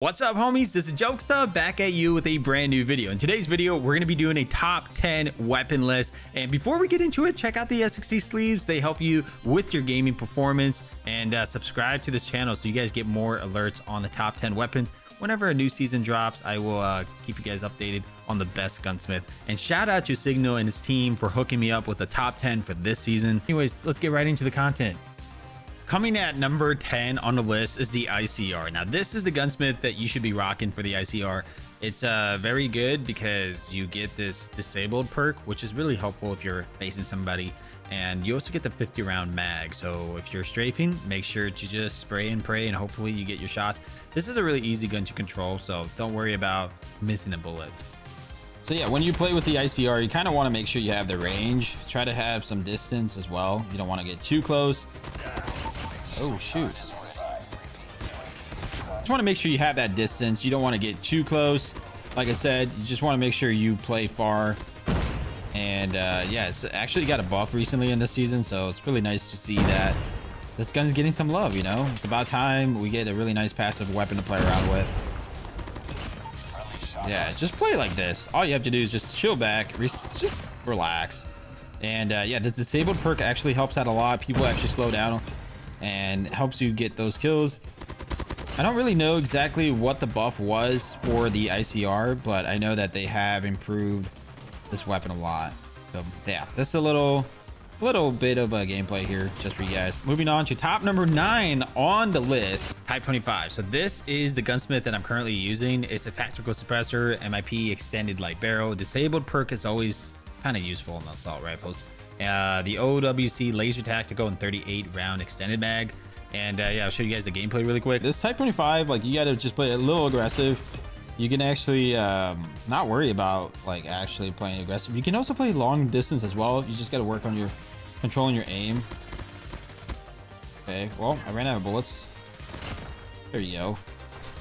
What's up, homies? This is Jokesta back at you with a brand new video. In today's video, we're going to be doing a top 10 weapon list. And before we get into it, check out the SXC sleeves. They help you with your gaming performance. And subscribe to this channel so you guys get more alerts on the top 10 weapons. Whenever a new season drops, I will keep you guys updated on the best gunsmith. And shout out to Signal and his team for hooking me up with the top 10 for this season. Anyways, let's get right into the content. Coming at number 10 on the list is the ICR. Now, this is the gunsmith that you should be rocking for the ICR. It's very good because you get this disabled perk, which is really helpful if you're facing somebody. And you also get the 50 round mag. So if you're strafing, make sure to just spray and pray and hopefully you get your shots. This is a really easy gun to control, so don't worry about missing a bullet. So yeah, when you play with the ICR, you kind of want to make sure you have the range. Try to have some distance as well. You don't want to get too close. Oh, shoot. Just want to make sure you have that distance. You don't want to get too close. Like I said, you just want to make sure you play far. And yeah, it's actually got a buff recently in this season, so it's really nice to see that this gun's getting some love, you know? It's about time we get a really nice passive weapon to play around with. Yeah, just play like this. All you have to do is just chill back, just relax. And yeah, the disabled perk actually helps out a lot. People actually slow down and helps you get those kills. I don't really know exactly what the buff was for the ICR, but I know that they have improved this weapon a lot. So yeah, that's a little bit of a gameplay here just for you guys. Moving on to top number 9 on the list, Type 25. So this is the gunsmith that I'm currently using. It's a tactical suppressor, MIP extended light barrel. Disabled perk is always kind of useful in the assault rifles. The OWC laser tactical and 38 round extended mag. And yeah, I'll show you guys the gameplay really quick. This Type 25, like, you got to just play a little aggressive. You can actually not worry about like actually playing aggressive. You can also play long distance as well. You just got to work on your controlling your aim. Okay, well, I ran out of bullets. There you go.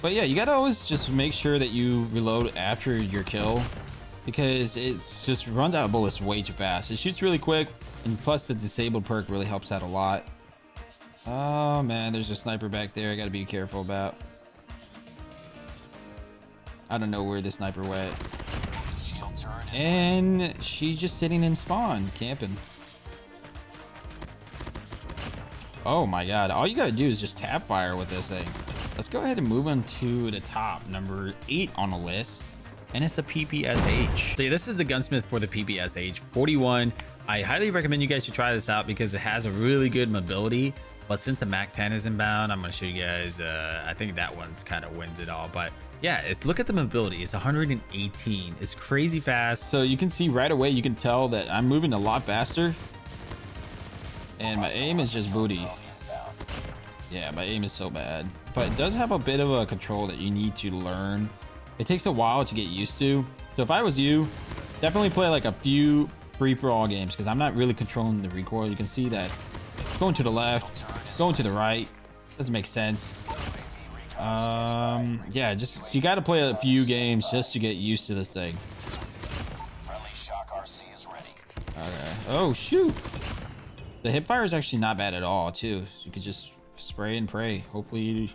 But yeah, you got to always just make sure that you reload after your kill, because it's just runs out of bullets way too fast. It shoots really quick, and plus the disabled perk really helps out a lot. Oh man, there's a sniper back there I gotta be careful about. I don't know where the sniper went. And she's just sitting in spawn, camping. Oh my god, all you gotta do is just tap fire with this thing. Let's go ahead and move on to the top, number 8 on the list. And it's the PPSH. So yeah, this is the gunsmith for the PPSH 41. I highly recommend you guys to try this out because it has a really good mobility. But since the MAC-10 is inbound, I'm going to show you guys. I think that one's kind of wins it all. But yeah, look at the mobility. It's 118. It's crazy fast. So you can see right away, you can tell that I'm moving a lot faster. And my aim is just booty. Yeah, my aim is so bad. But it does have a bit of a control that you need to learn. It takes a while to get used to. So if I was you, definitely play like a few free-for-all games, because I'm not really controlling the recoil. You can see that going to the left, going to the right, doesn't make sense. Yeah, just you got to play a few games just to get used to this thing. Okay. Oh shoot, the hip fire is actually not bad at all too. You could just spray and pray. Hopefully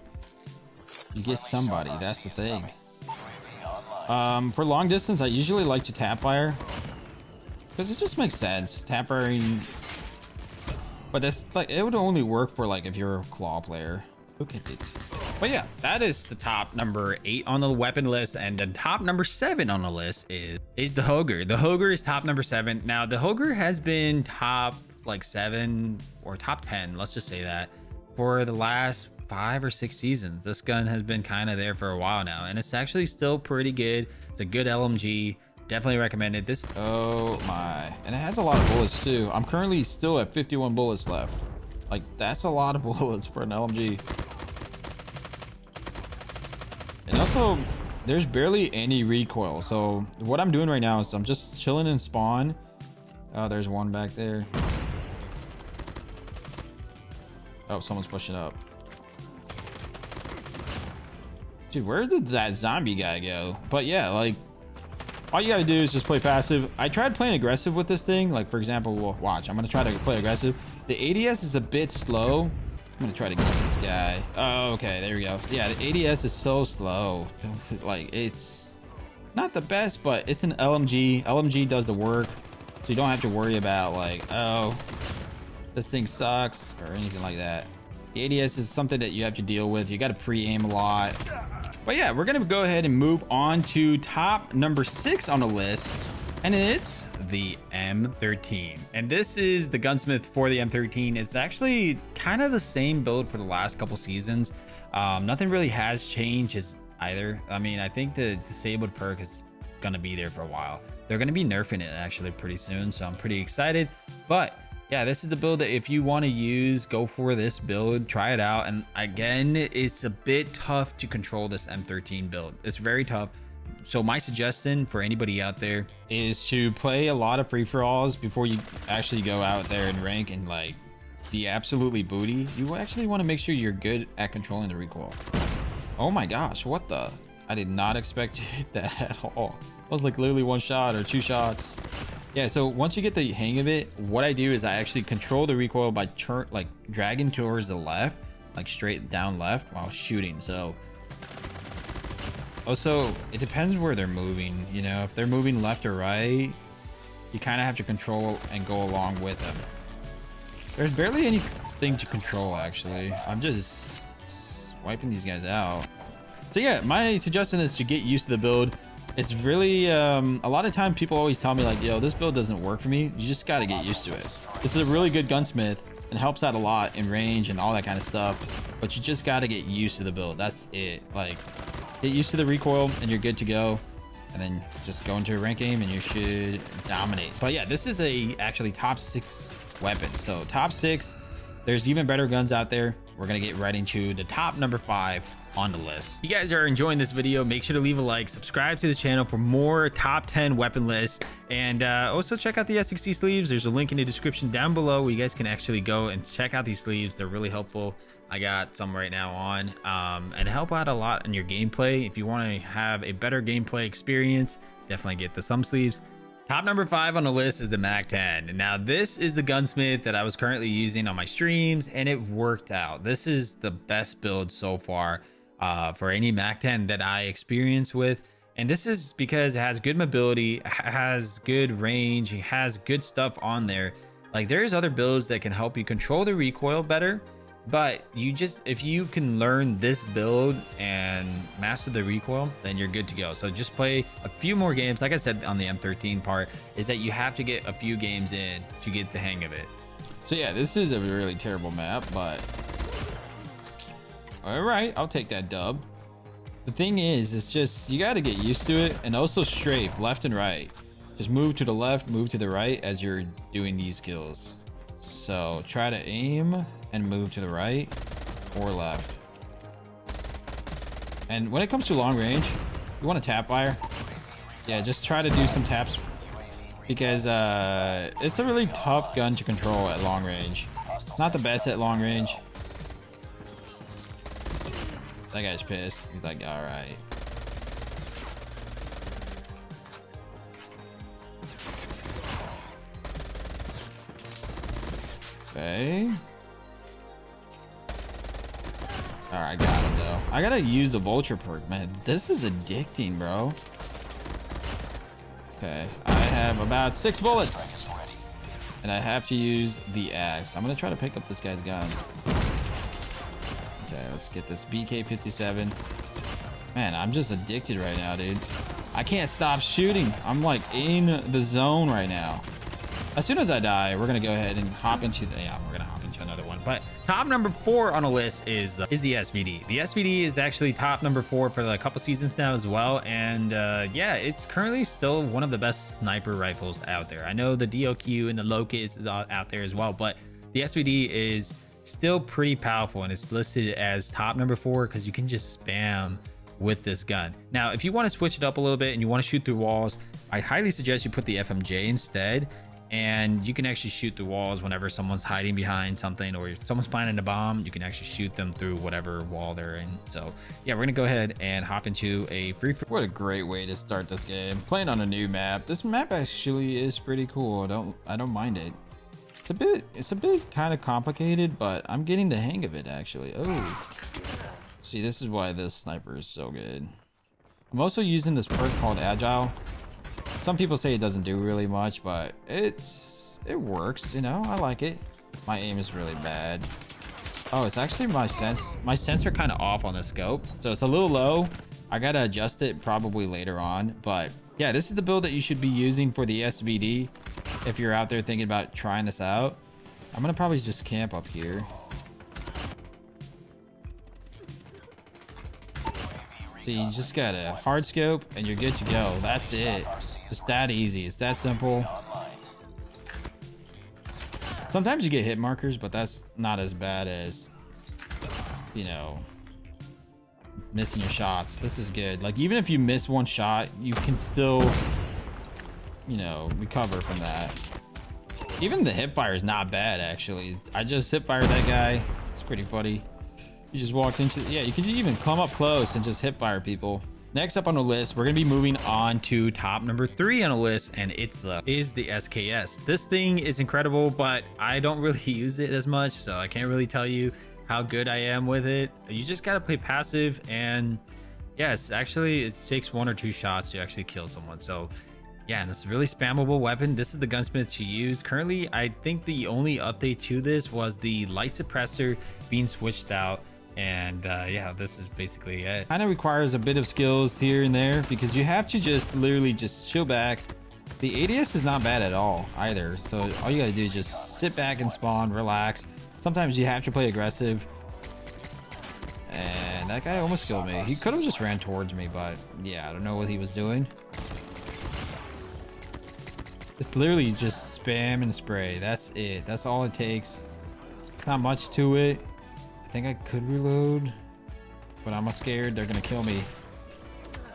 you get somebody. That's the thing. For long distance, I usually like to tap fire because it just makes sense. Tap firing, but that's like, it would only work for like if you're a claw player. Look at it. But yeah, that is the top number 8 on the weapon list, and the top number 7 on the list is the Hoger. The Hoger is top number 7. Now the Hoger has been top like 7 or top 10, let's just say that, for the last 5 or 6 seasons. This gun has been kind of there for a while now, and it's actually still pretty good. It's a good LMG. Definitely recommend it. This, oh my, and it has a lot of bullets too. I'm currently still at 51 bullets left. Like, that's a lot of bullets for an LMG. And also, there's barely any recoil. So what I'm doing right now is I'm just chilling in spawn. Oh, there's one back there. Oh, someone's pushing up. Dude, where did that zombie guy go? But yeah, like, all you gotta do is just play passive. I tried playing aggressive with this thing. Like, for example, watch, I'm gonna try to play aggressive. The ADS is a bit slow. I'm gonna try to get this guy. Oh, okay, there we go. Yeah, the ADS is so slow. Like, it's not the best, but it's an LMG. LMG does the work, so you don't have to worry about like, oh, this thing sucks or anything like that. The ADS is something that you have to deal with. You got to pre-aim a lot. But yeah, we're gonna go ahead and move on to top number 6 on the list, and it's the M13. And this is the gunsmith for the M13. It's actually kind of the same build for the last couple seasons. Nothing really has changed either. I mean, I think the disabled perk is gonna be there for a while. They're gonna be nerfing it actually pretty soon, so I'm pretty excited. But yeah, this is the build that if you want to use, go for this build, try it out. And again, it's a bit tough to control this M13 build. It's very tough. So my suggestion for anybody out there is to play a lot of free-for-alls before you actually go out there and rank and like be absolutely booty. You actually want to make sure you're good at controlling the recoil. Oh my gosh, what the? I did not expect to hit that at all. It was like literally 1 shot or 2 shots. Yeah, so once you get the hang of it, what I do is I actually control the recoil by like dragging towards the left, like straight down left while shooting. So also it depends where they're moving. You know, if they're moving left or right, you kind of have to control and go along with them. There's barely anything to control actually. I'm just wiping these guys out. So yeah, my suggestion is to get used to the build. It's really a lot of times people always tell me like, yo, this build doesn't work for me. You just got to get used to it. This is a really good gunsmith and helps out a lot in range and all that kind of stuff, but you just got to get used to the build. That's it. Like, get used to the recoil and you're good to go, and then just go into a rank game and you should dominate. But yeah, this is actually top 6 weapon. So top 6, there's even better guns out there. We're gonna get right into the top number 5 on the list. If you guys are enjoying this video, make sure to leave a like, subscribe to the channel for more top 10 weapon lists, and also check out the SXC sleeves. There's a link in the description down below where you guys can actually go and check out these sleeves. They're really helpful. I got some right now on, and help out a lot in your gameplay. If you want to have a better gameplay experience, definitely get the thumb sleeves. Top number 5 on the list is the MAC-10. Now this is the gunsmith that I was currently using on my streams, and it worked out. This is the best build so far for any MAC-10 that I experience with, and this is because it has good mobility, has good range, it has good stuff on there. Like, there's other builds that can help you control the recoil better, but if you can learn this build and master the recoil, then you're good to go. So just play a few more games. Like I said on the M13 part, is that you have to get a few games in to get the hang of it. So yeah, this is a really terrible map, but all right, I'll take that dub. The thing is, it's just, you got to get used to it, and also strafe left and right. Just move to the left, move to the right as you're doing these kills. So try to aim and move to the right or left. And when it comes to long range, you want to tap fire. Yeah, just try to do some taps, because it's a really tough gun to control at long range. It's not the best at long range. That guy's pissed. He's like, all right. Okay. All right, got him though. I gotta use the vulture perk, man. This is addicting, bro. Okay, I have about 6 bullets, and I have to use the axe. I'm gonna try to pick up this guy's gun. Okay, let's get this BK-57. Man, I'm just addicted right now, dude. I can't stop shooting. I'm like in the zone right now. As soon as I die, we're gonna go ahead and hop into the, yeah, we're gonna hop into another one. But top number 4 on the list is the SVD. The SVD is actually top number 4 for a couple seasons now as well, and yeah, it's currently still one of the best sniper rifles out there. I know the DOQ and the Locust is out there as well, but the SVD is still pretty powerful, and it's listed as top number 4 because you can just spam with this gun. Now, if you want to switch it up a little bit and you want to shoot through walls, I highly suggest you put the FMJ instead. And you can actually shoot through walls whenever someone's hiding behind something, or if someone's planting a bomb, you can actually shoot them through whatever wall they're in. So yeah, we're gonna go ahead and hop into a free. What a great way to start this game, playing on a new map. This map actually is pretty cool. I don't mind it. It's it's a bit kind of complicated, but I'm getting the hang of it actually. Oh, see, this is why this sniper is so good. I'm also using this perk called Agile. Some people say it doesn't do really much, but it works, you know. I like it. My aim is really bad. Oh, it's actually my sensor kind of off on the scope, so it's a little low. I gotta adjust it probably later on, but yeah, this is the build that you should be using for the SVD if you're out there thinking about trying this out. I'm gonna probably just camp up here. So you just got a hard scope and you're good to go. That's it. It's that easy. It's that simple. Sometimes you get hit markers, but that's not as bad as, you know, missing your shots. This is good. Like, even if you miss one shot, you can still, you know, recover from that. Even the hip fire is not bad, actually. I just hip fired that guy. It's pretty funny. You just walked into, yeah, you can even come up close and just hip fire people. Next up on the list, we're going to be moving on to top number 3 on the list, and is the SKS. This thing is incredible, but I don't really use it as much, so I can't really tell you how good I am with it. You just got to play passive, and yes, actually it takes 1 or 2 shots to actually kill someone. So yeah, and this is a really spammable weapon. This is the gunsmith to use. Currently, I think the only update to this was the light suppressor being switched out. And yeah, this is basically it. Kind of requires a bit of skills here and there because you have to just literally just chill back. The ADS is not bad at all either, so all you gotta do is just sit back and spawn, relax. Sometimes you have to play aggressive, and that guy almost killed me. He could have just ran towards me, but yeah, I don't know what he was doing. It's literally just spam and spray. That's it. That's all it takes. Not much to it. I think I could reload, but I'm scared they're gonna kill me.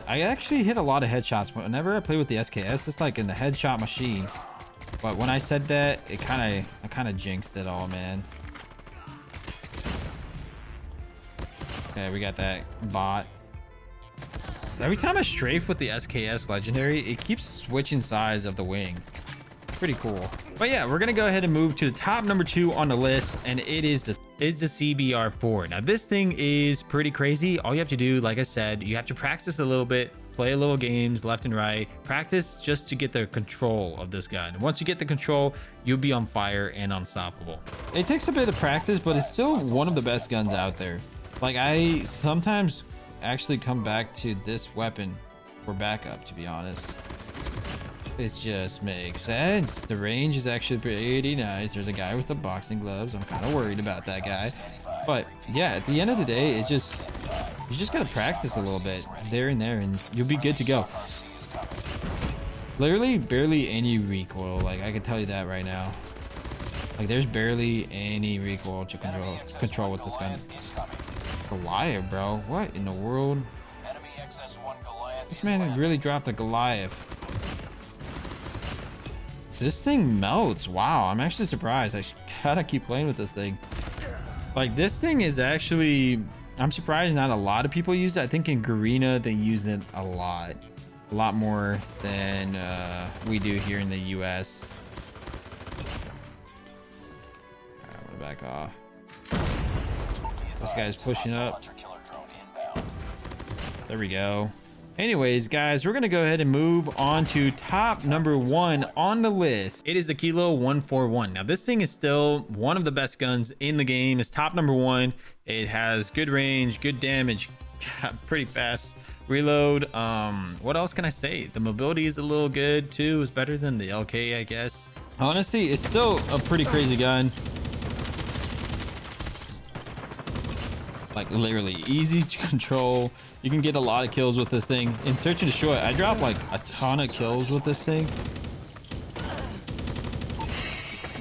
I actually hit a lot of headshots whenever I play with the SKS. It's like in the headshot machine. But when I said that, I kind of jinxed it all, man. Okay, we got that bot. Every time I strafe with the SKS legendary, it keeps switching size of the wing. Pretty cool. But yeah, we're gonna go ahead and move to the top number 2 on the list, and it is the CBR4. Now this thing is pretty crazy. All you have to do, like I said, you have to practice a little bit, play a little games left and right, practice just to get the control of this gun. And once you get the control, you'll be on fire and unstoppable. It takes a bit of practice, but it's still one of the best guns out there. Like, I sometimes actually come back to this weapon for backup, to be honest. It just makes sense. The range is actually pretty nice. There's a guy with the boxing gloves. I'm kind of worried about that guy. But yeah, at the end of the day, it's just, you just got to practice a little bit there and there, and you'll be good to go. Literally barely any recoil. Like, I can tell you that right now. Like, there's barely any recoil to control with this gun. Goliath, bro. What in the world? This man really dropped a Goliath. This thing melts. Wow, I'm actually surprised. I gotta keep playing with this thing. Like, this thing is actually, I'm surprised not a lot of people use it. I think in Garena they use it a lot more than we do here in the US. Alright, I'm gonna back off. This guy's pushing up. There we go. Anyways, guys, we're gonna go ahead and move on to top number 1 on the list. It is the Kilo 141. Now, this thing is still one of the best guns in the game. It's top number 1. It has good range, good damage, pretty fast reload. What else can I say? The mobility is a little good too. It's better than the LK, I guess. Honestly, it's still a pretty crazy gun. Like, literally easy to control. You can get a lot of kills with this thing. In Search and Destroy, I dropped like a ton of kills with this thing.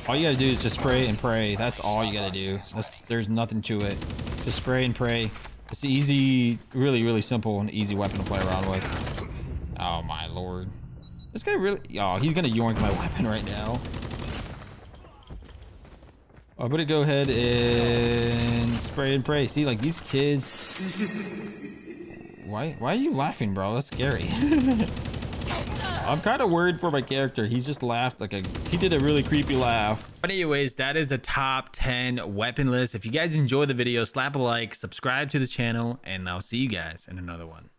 All you gotta do is just spray and pray. That's all you gotta do. There's nothing to it. Just spray and pray. It's easy, really simple and easy weapon to play around with. Oh my lord. This guy really, oh, he's gonna yoink my weapon right now. I'm gonna go ahead and spray and pray. See, like, these kids. Why are you laughing, bro? That's scary. I'm kind of worried for my character. He's just laughed like he did a really creepy laugh. But anyways, that is the top 10 weapon list. If you guys enjoy the video, slap a like, subscribe to the channel, and I'll see you guys in another one.